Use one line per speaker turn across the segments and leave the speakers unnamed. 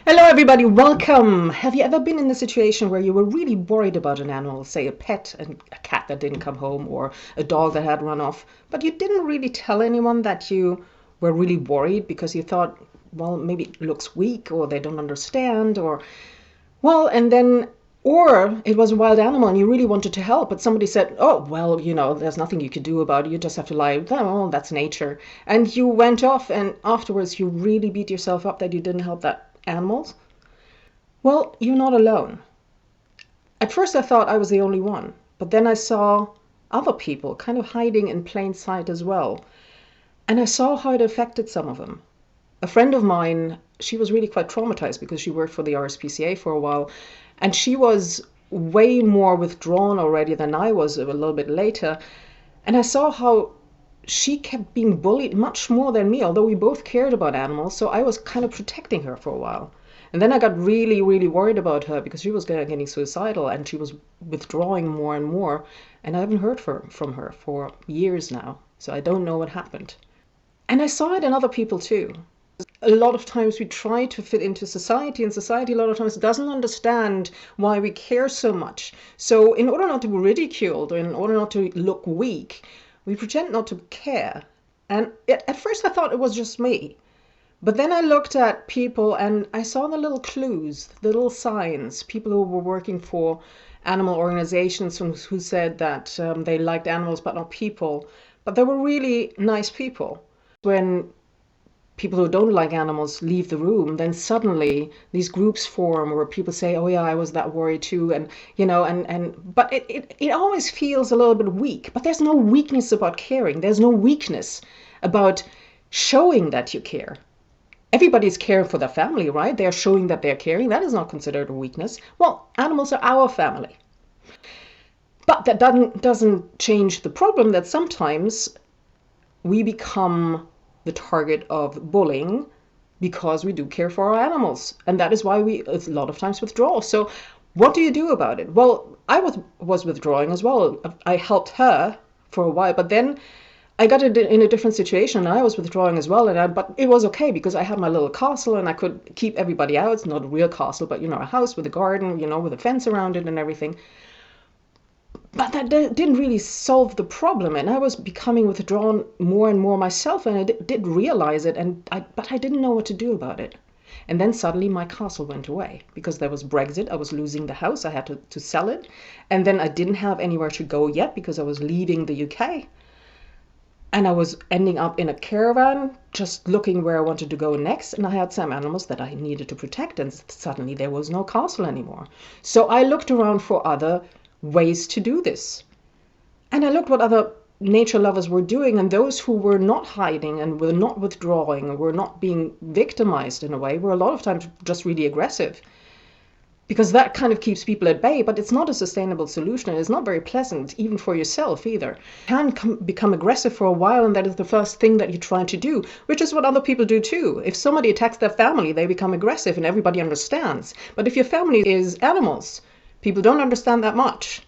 Hello, everybody. Welcome. Have you ever been in a situation where you were really worried about an animal, say a pet, and a cat that didn't come home, or a dog that had run off, but you didn't really tell anyone that you were really worried because you thought, well, maybe it looks weak, or they don't understand, or, well, and then, or it was a wild animal and you really wanted to help, but somebody said, oh, well, there's nothing you could do about it. You just have to lie. Oh, that's nature. And you went off, and afterwards you really beat yourself up that you didn't help that animal. Well, you're not alone. At first I thought I was the only one, but then I saw other people kind of hiding in plain sight as well. And I saw how it affected some of them. A friend of mine, she was really quite traumatized because she worked for the RSPCA for a while, and she was way more withdrawn already than I was a little bit later. And I saw how she kept being bullied much more than me, although we both cared about animals, so I was kind of protecting her for a while. And then I got really, really worried about her because she was getting suicidal and she was withdrawing more and more. And I haven't heard from her for years now, so I don't know what happened. And I saw it in other people too. A lot of times we try to fit into society, and society a lot of times doesn't understand why we care so much. So in order not to be ridiculed, or in order not to look weak, we pretend not to care. And at first I thought it was just me. But then I looked at people and I saw the little clues, the little signs, people who were working for animal organizations who said that they liked animals but not people. But they were really nice people. When people who don't like animals leave the room, then suddenly these groups form where people say, oh yeah, I was that worried too. And, but it always feels a little bit weak. But there's no weakness about caring. There's no weakness about showing that you care. Everybody's caring for their family, right? They're showing that they're caring. That is not considered a weakness. Well, animals are our family. But that doesn't change the problem that sometimes we become the target of bullying because we do care for our animals. And that is why we a lot of times withdraw. So what do you do about it? Well, I was withdrawing as well. I helped her for a while, but then I got it in a different situation. I was withdrawing as well, but it was okay because I had my little castle and I could keep everybody out. It's not a real castle, but a house with a garden, with a fence around it and everything. But that didn't really solve the problem, and I was becoming withdrawn more and more myself, and I did realize it, but I didn't know what to do about it. And then suddenly my castle went away because there was Brexit. I was losing the house. I had to sell it, and then I didn't have anywhere to go yet because I was leaving the UK. And I was ending up in a caravan, just looking where I wanted to go next. And I had some animals that I needed to protect. And suddenly there was no castle anymore. So I looked around for other ways to do this. And I looked what other nature lovers were doing. And those who were not hiding and were not withdrawing or were not being victimized in a way were a lot of times just really aggressive. Because that kind of keeps people at bay, but it's not a sustainable solution, and it's not very pleasant, even for yourself either. You can become aggressive for a while, and that is the first thing that you try to do, which is what other people do too. If somebody attacks their family, they become aggressive, and everybody understands. But if your family is animals, people don't understand that much.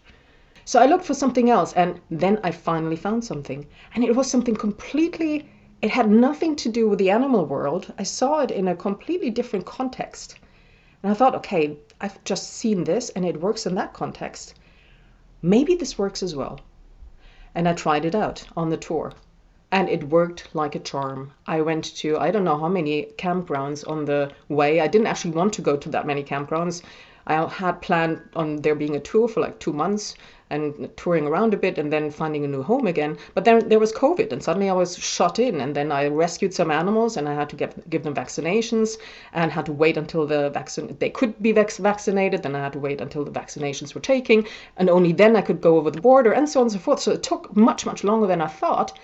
So I looked for something else, and then I finally found something. And it was something completely, it had nothing to do with the animal world. I saw it in a completely different context. And I thought, okay, I've just seen this and it works in that context. Maybe this works as well. And I tried it out on the tour. And it worked like a charm. I went to, I don't know how many campgrounds on the way. I didn't actually want to go to that many campgrounds. I had planned on there being a tour for like 2 months and touring around a bit and then finding a new home again. But then there was COVID and suddenly I was shut in, and then I rescued some animals and I had to give them vaccinations and had to wait until they could be vaccinated. Then I had to wait until the vaccinations were taken, and only then I could go over the border and so on and so forth. So it took much, much longer than I thought.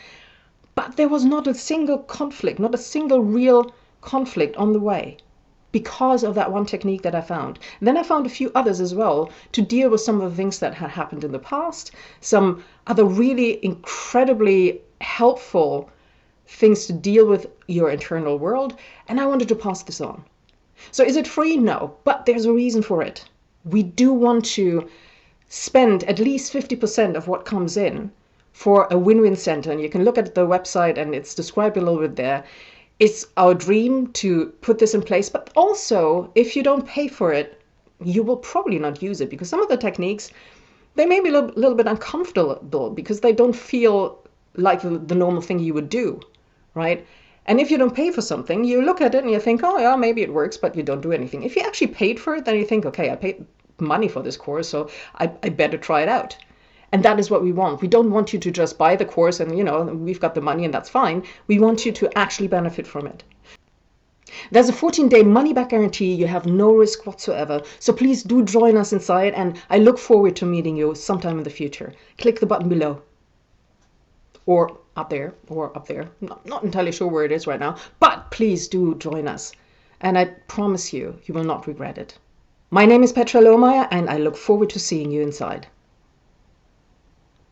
But there was not a single conflict, not a single real conflict on the way, because of that one technique that I found. And then I found a few others as well to deal with some of the things that had happened in the past, some other really incredibly helpful things to deal with your internal world, and I wanted to pass this on. So is it free? No, but there's a reason for it. We do want to spend at least 50% of what comes in for a win-win center, and you can look at the website and it's described a little bit there. It's our dream to put this in place, but also if you don't pay for it, you will probably not use it, because some of the techniques, they may be a little bit uncomfortable because they don't feel like the normal thing you would do, right? And if you don't pay for something, you look at it and you think, oh yeah, maybe it works, but you don't do anything. If you actually paid for it, then you think, okay, I paid money for this course, so I better try it out. And that is what we want. We don't want you to just buy the course and, we've got the money and that's fine. We want you to actually benefit from it. There's a 14-day money-back guarantee. You have no risk whatsoever. So please do join us inside, and I look forward to meeting you sometime in the future. Click the button below. Or up there, or up there. Not entirely sure where it is right now, but please do join us. And I promise you, you will not regret it. My name is Petra Lohmeyer, and I look forward to seeing you inside.